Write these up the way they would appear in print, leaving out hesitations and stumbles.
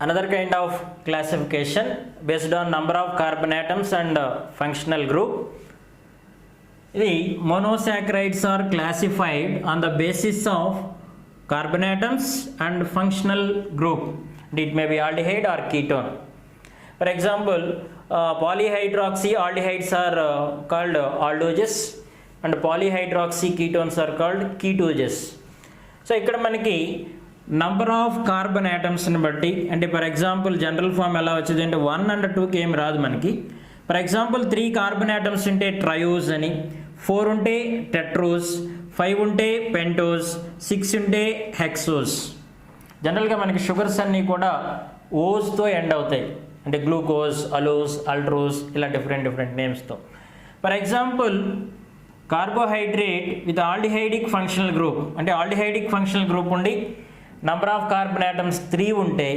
another kind of classification based on number of carbon atoms and functional group. The monosaccharides are classified on the basis of carbon atoms and functional group. It may be aldehyde or ketone. For example, polyhydroxy aldehydes are called aldoses and polyhydroxy ketones are called ketones. So ఇక్కడ మనకి number of carbon యాటమ్స్ని బట్టి అంటే for example general form ఎలా వచ్చేది అంటే 1 and 2కి ఏం రాదు మనకి. ఫర్ ఎగ్జాంపుల్ 3 కార్బన్ యాటమ్స్ ఉంటే ట్రయోస్ అని, 4 ఉంటే టెట్రోస్, 5 ఉంటే పెంటోస్, 6 ఉంటే హెక్సోస్. జనరల్గా మనకి షుగర్స్ అన్నీ కూడా ఓస్తో ఎండ్ అవుతాయి, అంటే గ్లూకోజ్, అలోస్, అల్ట్రోస్ ఇలా డిఫరెంట్ నేమ్స్తో. For example carbohydrate with aldehydic functional group, అంటే ఆల్డిహైడిక్ ఫంక్షనల్ గ్రూప్ ఉండి నంబర్ ఆఫ్ కార్బన్ యాటమ్స్ 3 ఉంటే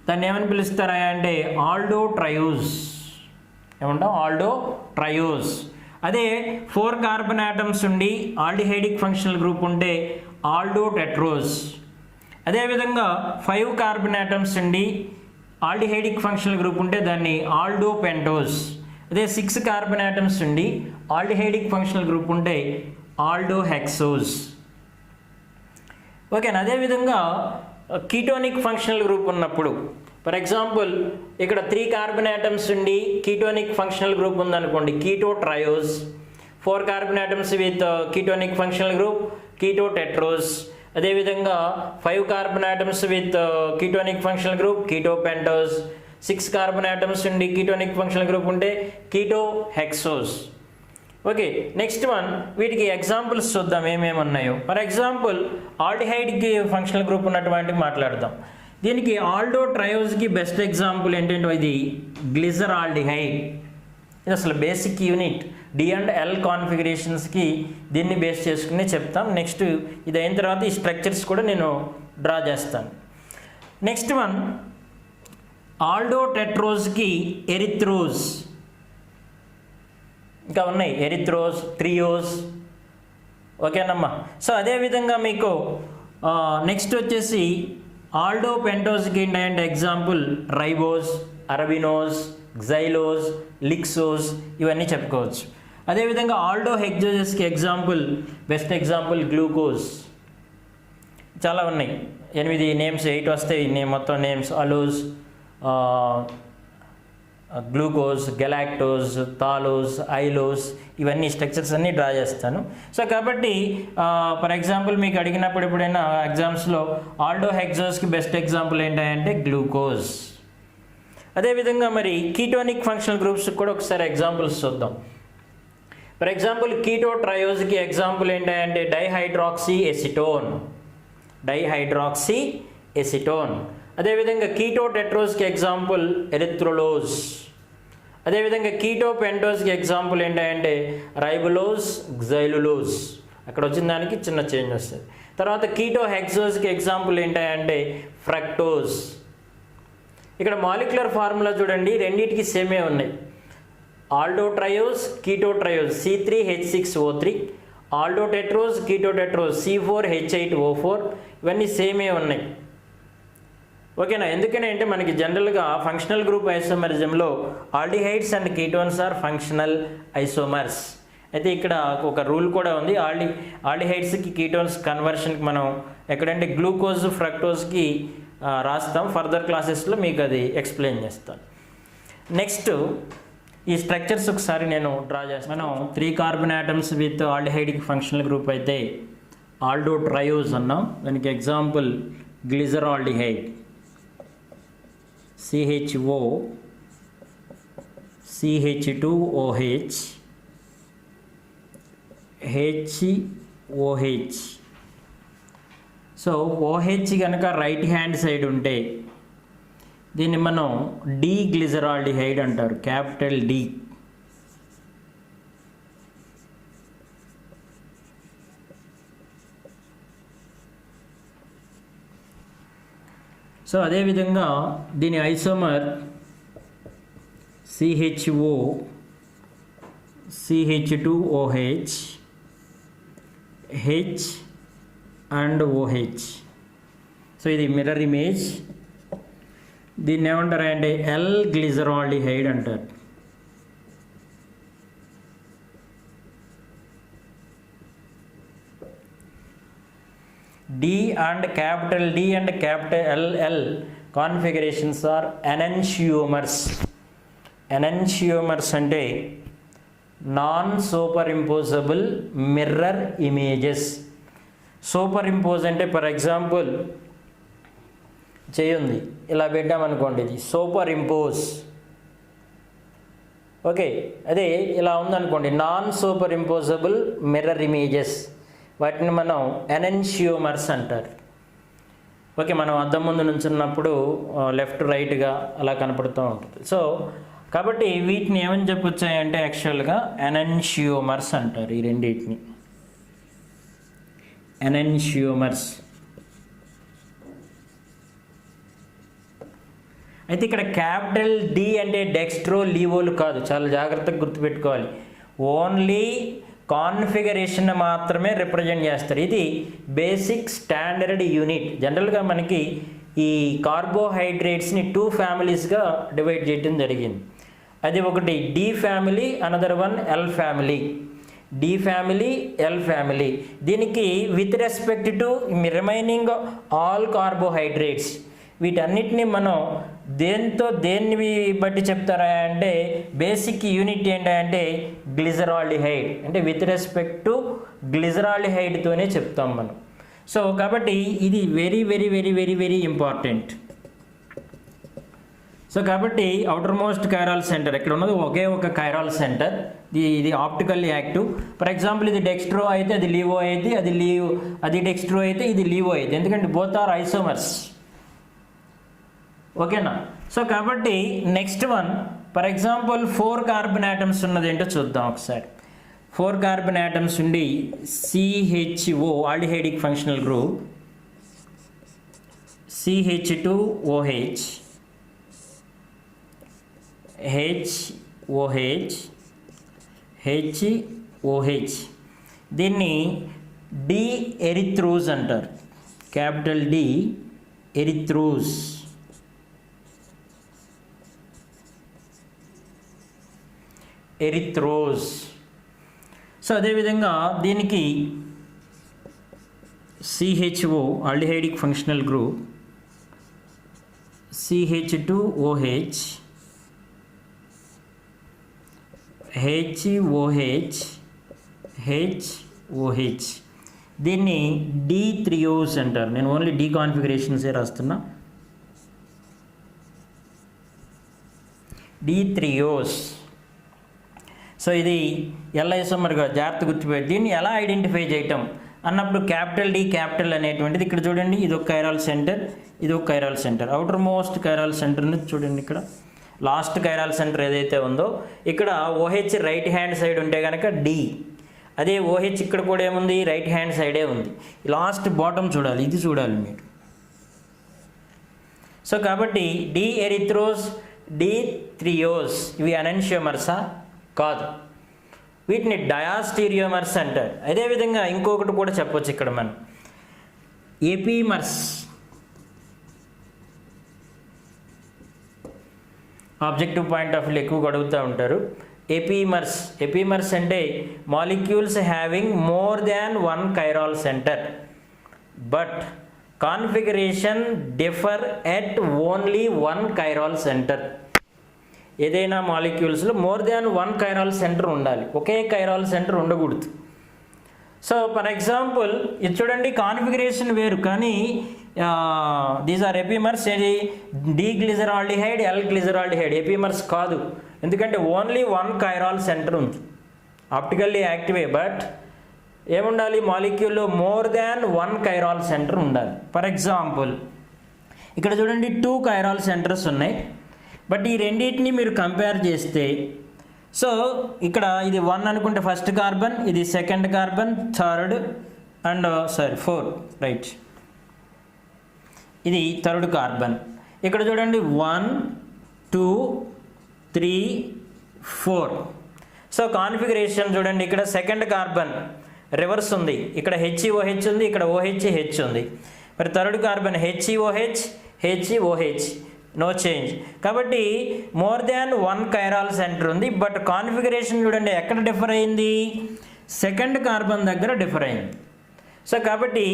దాన్ని ఏమని పిలుస్తారా అంటే ఆల్డో ట్రయోస్. ఏమంటాం? Aldo triose. అదే 4 కార్బన్ యాటమ్స్ ఉండి ఆల్డిహైడిక్ ఫంక్షనల్ గ్రూప్ ఉంటే ఆల్డో టెట్రోస్. అదేవిధంగా 5 కార్బన్ యాటమ్స్ ఉండి ఆల్డిహైడిక్ ఫంక్షనల్ గ్రూప్ ఉంటే దాన్ని ఆల్డో పెంటోస్. అదే 6 కార్బన్ యాటమ్స్ ఉండి ఆల్డిహైడిక్ ఫంక్షనల్ గ్రూప్ ఉంటే ఆల్డో హెక్సోస్. ఓకేనా? అదేవిధంగా కీటోనిక్ ఫంక్షనల్ గ్రూప్ ఉన్నప్పుడు ఫర్ ఎగ్జాంపుల్ ఇక్కడ 3 కార్బన్ యాటమ్స్ ఉండి కీటోనిక్ ఫంక్షనల్ గ్రూప్ ఉందనుకోండి keto triose. 4 carbon atoms with ketonic functional group keto tetrose. అదేవిధంగా 5 carbon atoms with ketonic functional group keto pentose. 6 carbon atoms ఉండి ketonic functional group ఉంటే keto hexose. Okay, next one వీటికి examples చూద్దాం ఏమేమి ఉన్నాయో. For example ఆల్డిహైడ్కి functional group ఉన్నటువంటివి మాట్లాడదాం. దీనికి ఆల్డో ట్రయోస్కి బెస్ట్ ఎగ్జాంపుల్ ఏంటంటే ఇది గ్లిజర్ ఆల్డిహైడ్. ఇది అసలు basic unit D and L కాన్ఫిగరేషన్స్కి దీన్ని బేస్ చేసుకుని చెప్తాం. నెక్స్ట్ ఇది అయిన తర్వాత ఈ స్ట్రక్చర్స్ కూడా నేను డ్రా చేస్తాను. నెక్స్ట్ వన్ ఆల్డో టెట్రోస్కి ఎరిథ్రోస్. ఇంకా ఉన్నాయి ఎరిథ్రోస్, త్రియోస్. ఓకేనమ్మా. సో అదేవిధంగా మీకు నెక్స్ట్ వచ్చేసి ఆల్డో పెంటోస్కి ఏంటంటే example ribose, arabinose, xylose, lyxose ఇవన్నీ చెప్పుకోవచ్చు. అదేవిధంగా ఆల్డో హెక్సోజెస్కి ఎగ్జాంపుల్ బెస్ట్ ఎగ్జాంపుల్ గ్లూకోజ్. చాలా ఉన్నాయి, 8 నేమ్స్ 8 వస్తాయి మొత్తం names. Allose, glucose, galactose, talose, idose ఇవన్నీ స్ట్రక్చర్స్ అన్నీ డ్రా చేస్తాను. సో కాబట్టి ఫర్ ఎగ్జాంపుల్ మీకు అడిగినప్పుడు ఎప్పుడైనా ఎగ్జామ్స్లో ఆల్డో హెక్సోస్కి బెస్ట్ ఎగ్జాంపుల్ ఏంటంటే గ్లూకోజ్. అదేవిధంగా మరి కీటోనిక్ ఫంక్షనల్ గ్రూప్స్కి కూడా ఒకసారి ఎగ్జాంపుల్స్ చూద్దాం. ఫర్ ఎగ్జాంపుల్ కీటో ట్రయోస్కి ఎగ్జాంపుల్ ఏంటంటే డైహైడ్రాక్సీ ఎసిటోన్. Dihydroxy acetone. అదేవిధంగా కీటో టెట్రోస్కి ఎగ్జాంపుల్ ఎరిథ్రోలోస్. అదేవిధంగా కీటో పెంటోస్కి ఎగ్జాంపుల్ ఏంటంటే రైబులోస్, గ్జైలులోస్. అక్కడ వచ్చిన దానికి చిన్న చేంజ్ వస్తుంది. తర్వాత కీటో హెక్సోస్కి ఎగ్జాంపుల్ ఏంటంటే ఫ్రక్టోస్. ఇక్కడ మాలిక్యులర్ ఫార్ములా చూడండి, రెండింటికి సేమే ఉన్నాయి. Aldo triose, keto triose C3H6O3, aldo tetrose, keto tetrose C4H8O4 ఇవన్నీ సేమే ఉన్నాయి. ఓకేనా? ఎందుకని అంటే మనకి జనరల్గా ఫంక్షనల్ గ్రూప్ ఐసోమరిజంలో aldehydes and ketones are functional isomers. అయితే ఇక్కడ ఒక రూల్ కూడా ఉంది. ఆల్డిహైడ్స్కి కీటోన్స్ కన్వర్షన్కి మనం ఎక్కడంటే గ్లూకోజ్, ఫ్రక్టోజ్కి రాస్తాం. ఫర్దర్ క్లాసెస్లో మీకు అది ఎక్స్ప్లెయిన్ చేస్తాను. నెక్స్ట్ ఈ స్ట్రక్చర్స్ ఒకసారి నేను డ్రా చేస్తాను. మనం 3 carbon atoms with aldehydic functional group అయితే ఆల్డో ట్రయోస్ అన్నాం. దానికి example glyceraldehyde CHO, CH2OH, HOH. So OH కనుక రైట్ హ్యాండ్ సైడ్ ఉంటే దీన్ని మనం డి గ్లిజరాల్డిహైడ్ అంటారు, క్యాపిటల్ డి. సో అదేవిధంగా దీని isomer CHO, CH2OH, H and OH. So ఇది మిర్రర్ ఇమేజ్. దీన్ని ఏమంటారు అంటే ఎల్ గ్లిజరాల్డిహైడ్ అంటారు. D and capital L configurations are enantiomers. Enantiomers అంటే non superimposable mirror images. Superimpose అంటే ఫర్ ఎగ్జాంపుల్ చేయండి ఇలా పెట్టామనుకోండి, ఇది సూపర్ ఇంపోజ్. ఓకే, అదే ఇలా ఉందనుకోండి non super imposable mirror images, వాటిని మనం ఎనెన్షియోమర్స్ అంటారు. ఓకే, మనం అద్దం ముందు నుంచున్నప్పుడు లెఫ్ట్ రైట్గా అలా కనపడుతూ ఉంటుంది. సో కాబట్టి వీటిని ఏమని చెప్పొచ్చాయంటే యాక్చువల్గా ఎనెన్షియోమర్స్ అంటారు. ఈ రెండింటిని ఎనెన్షియోమర్స్. అయితే ఇక్కడ క్యాపిటల్ డి అంటే డెక్స్ట్రో లీవోలు కాదు, చాలా జాగ్రత్తగా గుర్తుపెట్టుకోవాలి. ఓన్లీ కాన్ఫిగరేషన్ మాత్రమే రిప్రజెంట్ చేస్తారు. ఇది బేసిక్ స్టాండర్డ్ యూనిట్. జనరల్గా మనకి ఈ కార్బోహైడ్రేట్స్ని 2 ఫ్యామిలీస్గా డివైడ్ చేయడం జరిగింది. అది ఒకటి D family, another one L family. D family, L family. దీనికి with respect to remaining all carbohydrates, వీటన్నిటిని మనం దేన్ని బట్టి చెప్తారా అంటే బేసిక్ యూనిట్ ఏంటంటే గ్లిజరాల్డిహైడ్, అంటే విత్ రెస్పెక్ట్ టు గ్లిజరాల్డిహైడ్తోనే చెప్తాం మనం. సో కాబట్టి ఇది very very very very very important. So కాబట్టి అవుటర్ మోస్ట్ కైరాల్ సెంటర్ ఇక్కడ ఉన్నది ఒకే ఒక కైరాల్ సెంటర్. ఇది ఆప్టికల్లీ యాక్టివ్. ఫర్ ఎగ్జాంపుల్ ఇది డెక్స్ట్రో అయితే అది లీవో అయితే, అది డెక్స్ట్రో అయితే ఇది లీవో అయితే, ఎందుకంటే బోత్ ఆర్ ఐసోమర్స్. ఓకేనా? సో కాబట్టి next one, for example 4 carbon atoms ఉన్నది ఏంటో చూద్దాం ఒకసారి. 4 కార్బన్ ఆటమ్స్ ఉండి CHO aldehydic functional group, CH2OH, HOH, HOH. దీన్ని డి ఎరిథ్రోజ్ అంటారు. Capital D erythrose. Erythrose. So అదేవిధంగా దీనికి CHO aldehydic functional group, CH2OH, HOH, HOH. దీన్ని D3Os అంటారు. నేను ఓన్లీ డి కాన్ఫిగరేషన్సే రాస్తున్నా. D3Os. సో ఇది ఎల్ ఐసోమర్గా జాగ్రత్త గుర్తుపెట్టి దీన్ని ఎలా ఐడెంటిఫై చేయటం అన్నప్పుడు క్యాపిటల్ డి క్యాపిటల్ అనేటువంటిది ఇక్కడ చూడండి, ఇది ఒక కైరాల్ సెంటర్, ఇది ఒక chiral centre. Outer most chiral సెంటర్ని చూడండి, ఇక్కడ లాస్ట్ కైరాల్ సెంటర్ ఏదైతే ఉందో ఇక్కడ OH రైట్ హ్యాండ్ సైడ్ ఉంటే కనుక డి, అదే OH ఇక్కడ కూడా ఏముంది రైట్ హ్యాండ్ సైడే ఉంది. లాస్ట్ బాటమ్ చూడాలి, ఇది చూడాలి మీరు. సో కాబట్టి డి ఎరిథ్రోస్, D3Os ఇవి ఎనెన్షియోమర్సా? కాదు, వీటిని డయాస్టీరియోమర్స్ అంటారు. అదేవిధంగా ఇంకొకటి కూడా చెప్పొచ్చు ఇక్కడ మనం, epimers. Objective point of view ఎక్కువగా అడుగుతూ ఉంటారు. ఎపిమర్స్ అంటే molecules having more than 1 chiral centre but configuration differ at only 1 chiral centre. ఏదైనా మాలిక్యూల్స్లో మోర్ దాన్ 1 కైరాల్ సెంటర్ ఉండాలి, ఒకే కైరాల్ సెంటర్ ఉండకూడదు. సో ఫర్ ఎగ్జాంపుల్ ఇది చూడండి, కాన్ఫిగరేషన్ వేరు కానీ దీస్ ఆర్ ఎపిమర్స్. ఏది D glyceraldehyde, L glyceraldehyde. Epimers కాదు, ఎందుకంటే ఓన్లీ 1 కైరాల్ సెంటర్ ఉంది, ఆప్టికల్లీ యాక్టివే. బట్ ఏముండాలి మాలిక్యూల్లో మోర్ దాన్ 1 కైరాల్ సెంటర్ ఉండాలి. ఫర్ ఎగ్జాంపుల్ ఇక్కడ చూడండి 2 కైరాల్ సెంటర్స్ ఉన్నాయి, బట్ ఈ రెండింటిని మీరు కంపేర్ చేస్తే, సో ఇక్కడ ఇది 1 అనుకుంటే ఫస్ట్ కార్బన్, ఇది second carbon, third and 4 right, ఇది థర్డ్ కార్బన్. ఇక్కడ చూడండి 1 2 3 4. సో కాన్ఫిగరేషన్ చూడండి, ఇక్కడ సెకండ్ కార్బన్ రివర్స్ ఉంది, ఇక్కడ HOH ఉంది, ఇక్కడ OH ఉంది. మరి third carbon HOH HOH, no change. కాబట్టి మోర్ దాన్ 1 కైరాల్ సెంటర్ ఉంది, బట్ కాన్ఫిగరేషన్ చూడండి ఎక్కడ డిఫర్ అయింది, సెకండ్ కార్బన్ దగ్గర డిఫర్ అయింది. సో కాబట్టి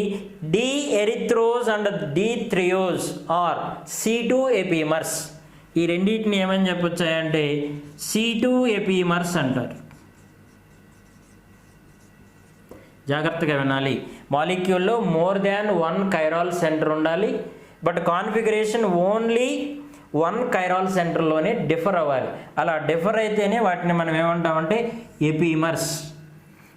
D erythrose and D threose are C2 epimers. ఈ రెండింటిని ఏమని చెప్పొచ్చాయంటే C2 ఎపిమర్స్ అంటారు. జాగ్రత్తగా వినాలి, మాలిక్యూల్లో మోర్ దాన్ 1 కైరాల్ సెంటర్ ఉండాలి, బట్ కాన్ఫిగరేషన్ ఓన్లీ 1 కైరాల్ సెంటర్లోనే డిఫర్ అవ్వాలి. అలా డిఫర్ అయితేనే వాటిని మనం ఏమంటామంటే ఎపిమర్స్.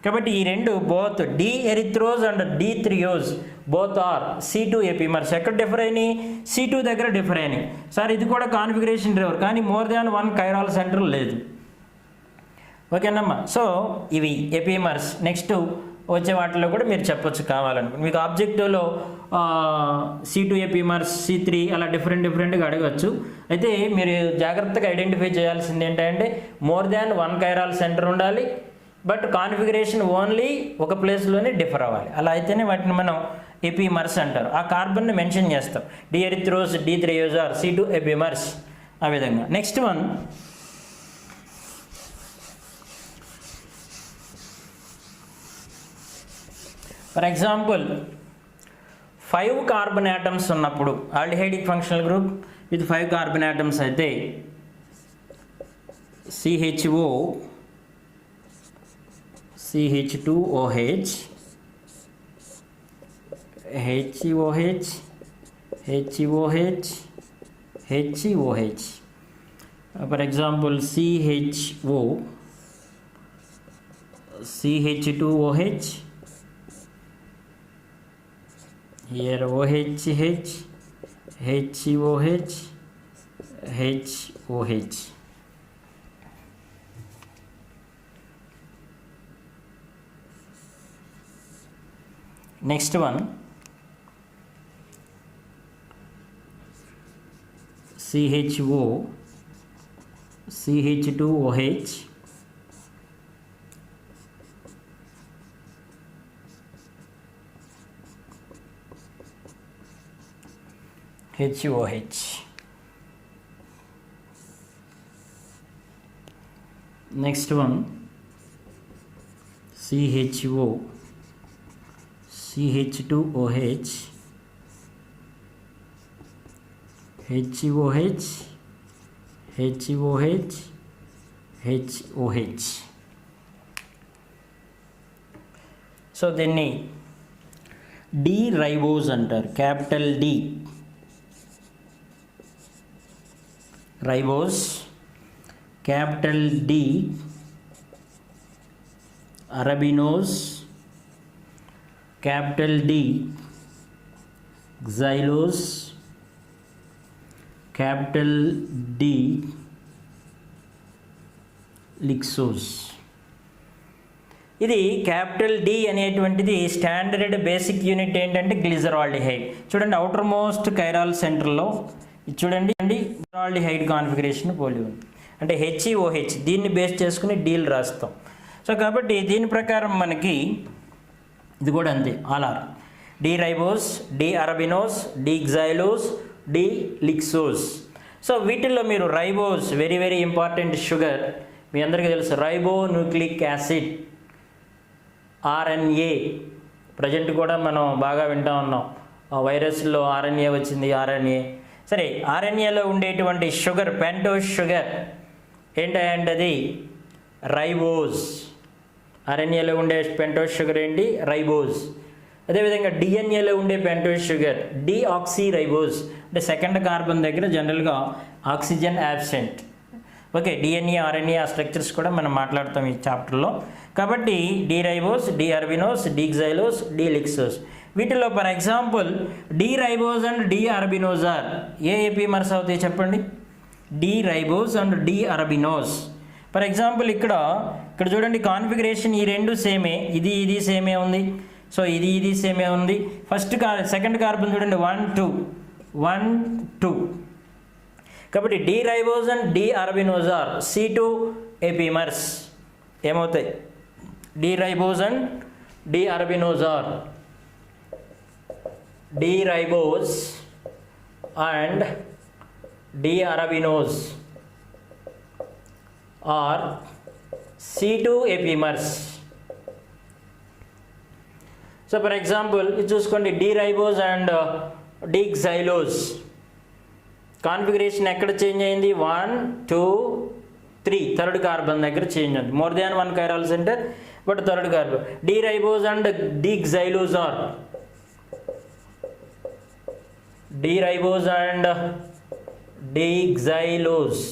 కాబట్టి ఈ రెండు both D erythrose and D threose both are C2 epimers. ఎక్కడ డిఫర్ అయినాయి, C2 దగ్గర డిఫర్ అయినాయి. సార్ ఇది కూడా కాన్ఫిగరేషన్ డిఫర్, కానీ మోర్ దాన్ 1 కైరాల్ సెంటర్ లేదు. ఓకేనమ్మా. సో ఇవి ఎపిమర్స్. నెక్స్ట్ వచ్చే వాటిలో కూడా మీరు చెప్పొచ్చు కావాలనుకుంటే. మీకు ఆబ్జెక్టివ్లో C2 ఎపిమర్స్, C3 అలా డిఫరెంట్గా అడగచ్చు. అయితే మీరు జాగ్రత్తగా ఐడెంటిఫై చేయాల్సింది ఏంటంటే మోర్ దాన్ 1 కైరాల్ సెంటర్ ఉండాలి, బట్ కాన్ఫిగరేషన్ ఓన్లీ ఒక ప్లేస్లోనే డిఫర్ అవ్వాలి. అలా అయితేనే వాటిని మనం ఎపిమర్స్ అంటారు. ఆ కార్బన్ని మెన్షన్ చేస్తాం, D erythrose, D threose are C2 epimers. ఆ విధంగా next one for example 5 carbon atoms ఉన్నప్పుడు aldehydic functional group with 5 carbon atoms అయితే CHO, CH2OH, HOH, HOH, HOH. For example, CHO, CH2OH, here OH, HOH, HOH. Next one, CHO, CH2OH, HOH. Next one, CHO, CH2OH, HOH, HOH, HOH. So దీన్ని D ribose అంటారు, capital D ribose, capital D arabinose, capital D xylose, capital D lyxose. ఇది capital D అనేటువంటిది standard basic unit ఏంటంటే glyceraldehyde. చూడండి outer most chiral సెంటర్లో చూడండి glyceraldehyde configuration పోలి ఉంది. అంటే HOH దీన్ని బేస్ చేసుకుని డీల్ రాస్తాం. సో కాబట్టి దీని ప్రకారం మనకి ఇది కూడా అంతే, all are D ribose, D arabinose, D xylose, D lyxose. So వీటిల్లో మీరు ribose very very important sugar, మీ అందరికీ తెలుసు. Ribonucleic acid, RNA present కూడా మనం బాగా వింటూ ఉన్నాం, వైరస్లో RNA వచ్చింది, RNA. సరే, RNAలో ఉండేటువంటి షుగర్, పెంటోస్ షుగర్ ఏంటంటే అది రైబోస్. RNAలో ఉండే పెంటోస్ షుగర్ ఏంటి, రైబోస్. అదేవిధంగా DNAలో ఉండే పెంటోస్ షుగర్ డిఆక్సీ రైబోస్. అంటే సెకండ్ కార్బన్ దగ్గర జనరల్గా oxygen absent. Okay, DNA, RNA ఆ స్ట్రక్చర్స్ కూడా మనం మాట్లాడతాం ఈ చాప్టర్లో. కాబట్టి D ribose, D arabinose, D xylose, D lyxose. వీటిలో for example D ribose and D arabinose are ఏ ఎపిమర్స్ అవుతాయి చెప్పండి, D ribose and D arabinose. For example ఇక్కడ చూడండి కాన్ఫిగరేషన్ ఈ రెండు సేమే, ఇది సేమే ఉంది. సో ఇది సేమే ఉంది. సెకండ్ కార్బన్ చూడండి 1 2 కాబట్టి D ribose and D arabinose are C2 epimers. ఏమవుతాయి, D ribose and D arabinose are D ribose and D. arabinose or C2 epimers. So for example, ఇది చూసుకోండి D ribose and D xylose configuration ఎక్కడ change అయింది, 1 2 3 third carbon దగ్గర change అయింది. More than 1 chiral center but third carbon. D ribose and D xylose are D ribose and D xylose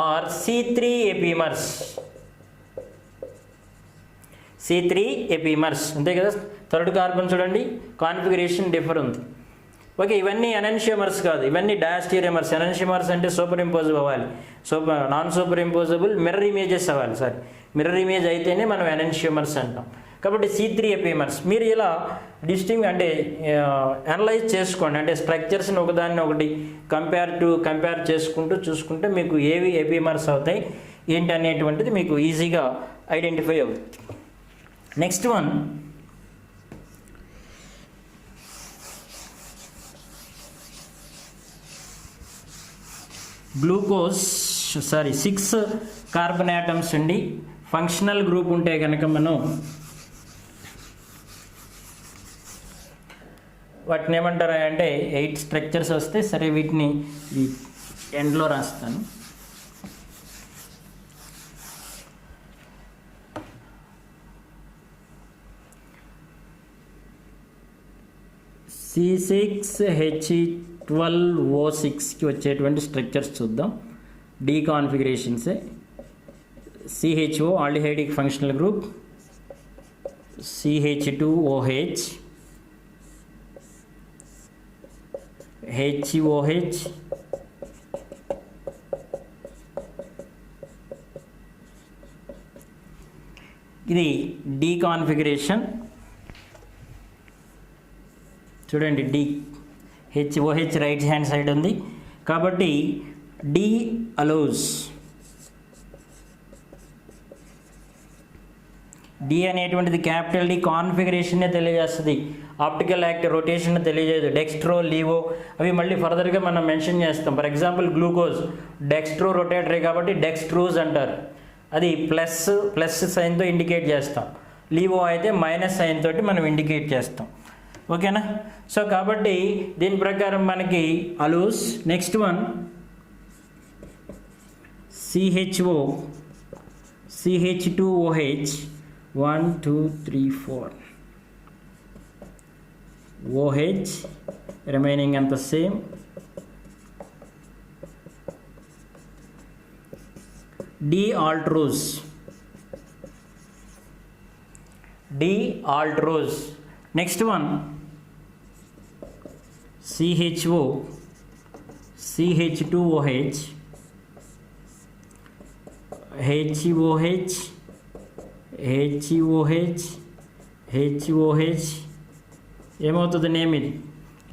or C3 epimers. C3 epimers అంతే కదా. Third carbon చూడండి configuration differ ఉంది. Okay, ఇవన్నీ ఎనెన్షియమర్స్ కాదు, ఇవన్నీ డయాస్టీరియమర్స్. ఎనెన్షియమర్స్ అంటే సూపర్ ఇంపోజబుల్ అవ్వాలి, non super imposable mirror images అవ్వాలి. సారీ, మిర్రర్ ఇమేజ్ అయితేనే మనం ఎనెన్షియమర్స్ అంటాం. కాబట్టి C3 epimers. మీరు ఇలా అంటే అనలైజ్ చేసుకోండి, అంటే స్ట్రక్చర్స్ని ఒకదాన్ని ఒకటి కంపేర్ చేసుకుంటూ చూసుకుంటే మీకు ఏవి ఎపిమర్స్ అవుతాయి ఏంటి అనేటువంటిది మీకు ఈజీగా ఐడెంటిఫై అవుతుంది. Next one, glucose 6 carbon atoms అండి. ఫంక్షనల్ గ్రూప్ ఉంటే కనుక మనం వాటిని ఏమంటారా అంటే 8 స్ట్రక్చర్స్ వస్తాయి. సరే, వీటిని ఈ ఎండ్లో రాస్తాను. C6H12O6కి వచ్చేటువంటి స్ట్రక్చర్స్ చూద్దాం. డి కాన్ఫిగరేషన్సే. CHO aldehydic functional group, CH2OH, HOH, ఇది డి కాన్ఫిగరేషన్. చూడండి, D HOH right hand side ఉంది కాబట్టి డి అలోస్. డి అనేటువంటిది క్యాపిటల్ డి కాన్ఫిగరేషన్నే తెలియజేస్తుంది, ఆప్టికల్ యాక్టివ్ రొటేషన్ తెలియజేయదు. డెక్స్ట్రో, లీవో అవి మళ్ళీ ఫర్దర్గా మనం మెన్షన్ చేస్తాం. For example glucose dextrorotatory కాబట్టి డెక్స్ట్రూజ్ అంటారు, అది ప్లస్ సైన్తో ఇండికేట్ చేస్తాం. లీవో అయితే మైనస్ సైన్ తోటి మనం ఇండికేట్ చేస్తాం. ఓకేనా. సో కాబట్టి దీని ప్రకారం మనకి allose. Next one CHO, CH2OH, 1 2 3 4 OH remaining and the same. D aldrose, D aldrose. Next one CHO, CH2OH, HOH, HOH, HOH. ఏమవుతుంది నేమ్, ఇది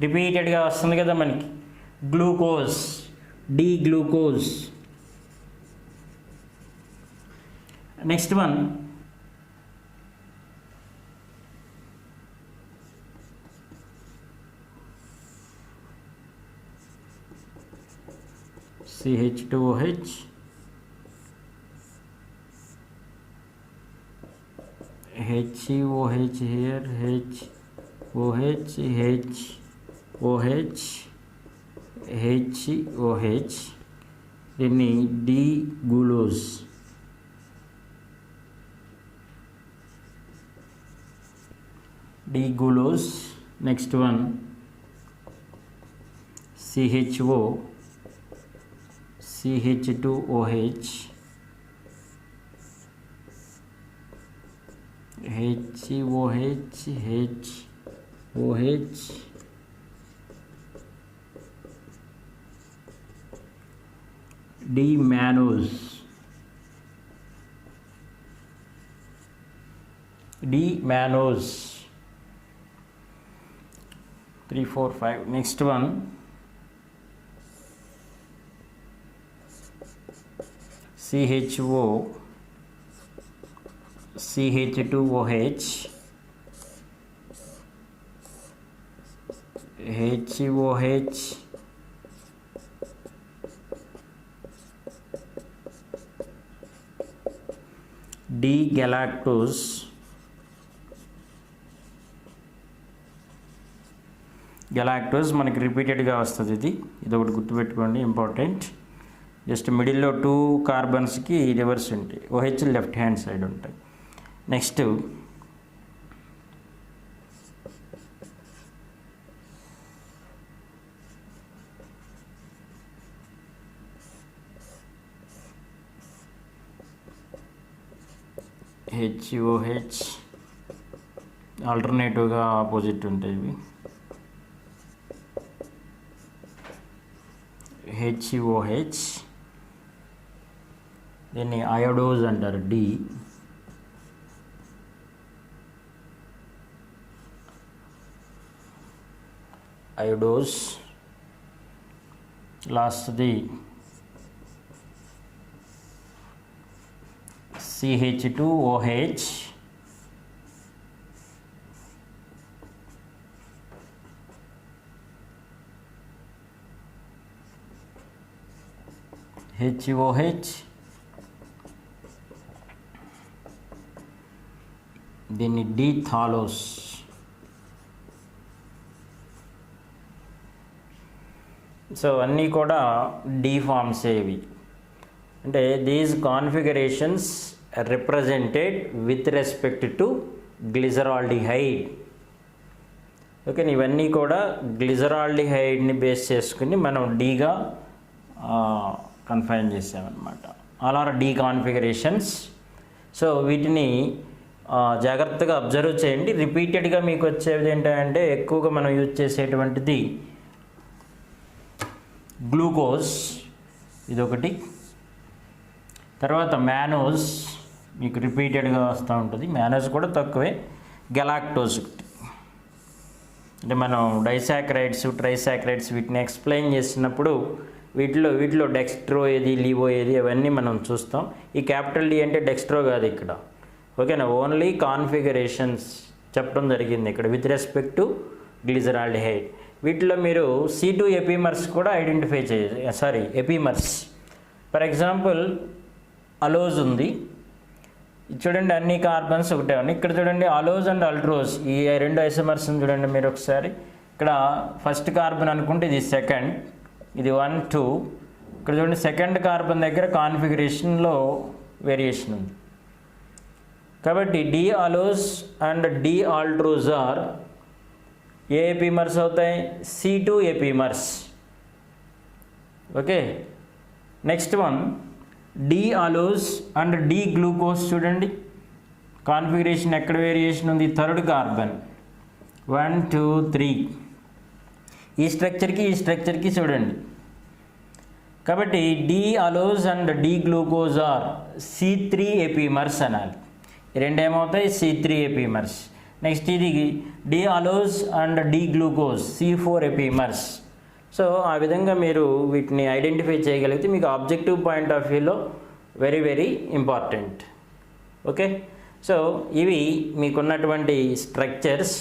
రిపీటెడ్గా వస్తుంది కదా మనకి. Glucose, D glucose. Next one CH2OH, HOH here, HOH, HOH, HOH. దీన్ని D glucose. D glucose. Next one CHO, CH2OH, HOH, HOH, D mannose, D mannose. 3 4 5. Next one CHO, CH2OH, HOH, D galactose, galactose మనకి రిపీటెడ్గా వస్తుంది. ఇది ఒకటి గుర్తుపెట్టుకోండి, important. Just మిడిల్లో 2 కార్బన్స్కి reverse ఉంటాయి, OH లెఫ్ట్ హ్యాండ్ సైడ్ ఉంటాయి. నెక్స్ట్ HOH ఆల్టర్నేటివ్గా ఆపోజిట్ ఉంటాయి ఇవి. HOH దీన్ని అయోడోజ్ అంటారు, D. అయోడోజ్. లాస్ట్ది CH2OH, HOH దీన్ని D థాలోస్. సో అన్నీ కూడా D ఫార్మ్స్ ఏవి అంటే these configurations represented with respect to glyceraldehyde. Okay, ఇవన్నీ కూడా గ్లిజరాల్డిహైడ్ని బేస్ చేసుకుని మనం డీగా కన్ఫైన్ చేసామన్నమాట. All are D configurations. So వీటిని జాగ్రత్తగా అబ్జర్వ్ చేయండి. రిపీటెడ్గా మీకు వచ్చేది ఏంటంటే ఎక్కువగా మనం యూజ్ చేసేటువంటిది గ్లూకోజ్, ఇదొకటి. తర్వాత మ్యానోజ్ మీకు రిపీటెడ్గా వస్తూ ఉంటుంది, మ్యానోజ్ కూడా తక్కువే. గ్యాలక్టోజ్ అంటే మనం డైసాక్రైడ్స్, ట్రైసాక్రైడ్స్ వీటిని ఎక్స్ప్లెయిన్ చేసినప్పుడు వీటిలో డెక్స్ట్రో ఏది, లీవో ఏది అవన్నీ మనం చూస్తాం. ఈ క్యాపిటల్ D అంటే డెక్స్ట్రో కాదు ఇక్కడ, ఓకేనా. ఓన్లీ కాన్ఫిగరేషన్స్ చెప్పడం జరిగింది ఇక్కడ విత్ రెస్పెక్ట్ టు గ్లిజరాల్డిహైడ్. వీటిలో మీరు C2 ఎపిమర్స్ కూడా ఐడెంటిఫై ఎపిమర్స్. ఫర్ ఎగ్జాంపుల్ అలోజ్ ఉంది, చూడండి అన్ని కార్బన్స్ ఒకటే ఉన్నాయి. ఇక్కడ చూడండి అలోజ్ అండ్ అల్ట్రోజ్, ఈ 2 ఐసోమర్స్ చూడండి మీరు ఒకసారి. ఇక్కడ ఫస్ట్ కార్బన్ అనుకుంటే ఇది సెకండ్, ఇది 1 2. ఇక్కడ చూడండి సెకండ్ కార్బన్ దగ్గర కాన్ఫిగరేషన్లో వేరియేషన్ ఉంది. కాబట్టి D allose and D altrose are ఏ ఎపిమర్స్ అవుతాయి? C2 epimers. Okay, next one D allose and D glucose. చూడండి కాన్ఫిగరేషన్ ఎక్కడ వేరియేషన్ ఉంది? Third carbon 1 2 3. ఈ స్ట్రక్చర్కి చూడండి. కాబట్టి D allose and D glucose are C3 epimers అనాలి. రెండు ఏమవుతాయి? C3 epimers. నెక్స్ట్ ఇది D allose and D glucose C4 epimers. So ఆ విధంగా మీరు వీటిని ఐడెంటిఫై చేయగలిగితే మీకు ఆబ్జెక్టివ్ పాయింట్ ఆఫ్ వ్యూలో very very important. Okay, so ఇవి మీకున్నటువంటి స్ట్రక్చర్స్.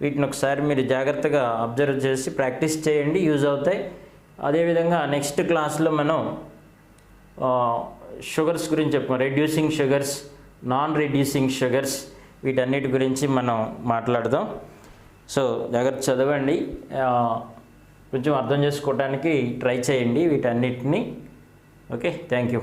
వీటిని ఒకసారి మీరు జాగ్రత్తగా అబ్జర్వ్ చేసి ప్రాక్టీస్ చేయండి, యూజ్ అవుతాయి. అదేవిధంగా నెక్స్ట్ క్లాస్లో మనం షుగర్స్ గురించి చెప్పుకోం, reducing sugars, non reducing sugars, వీటన్నిటి గురించి మనం మాట్లాడదాం. సో జాగ్రత్త చదవండి, కొంచెం అర్థం చేసుకోవడానికి ట్రై చేయండి వీటన్నిటిని. Okay, thank you.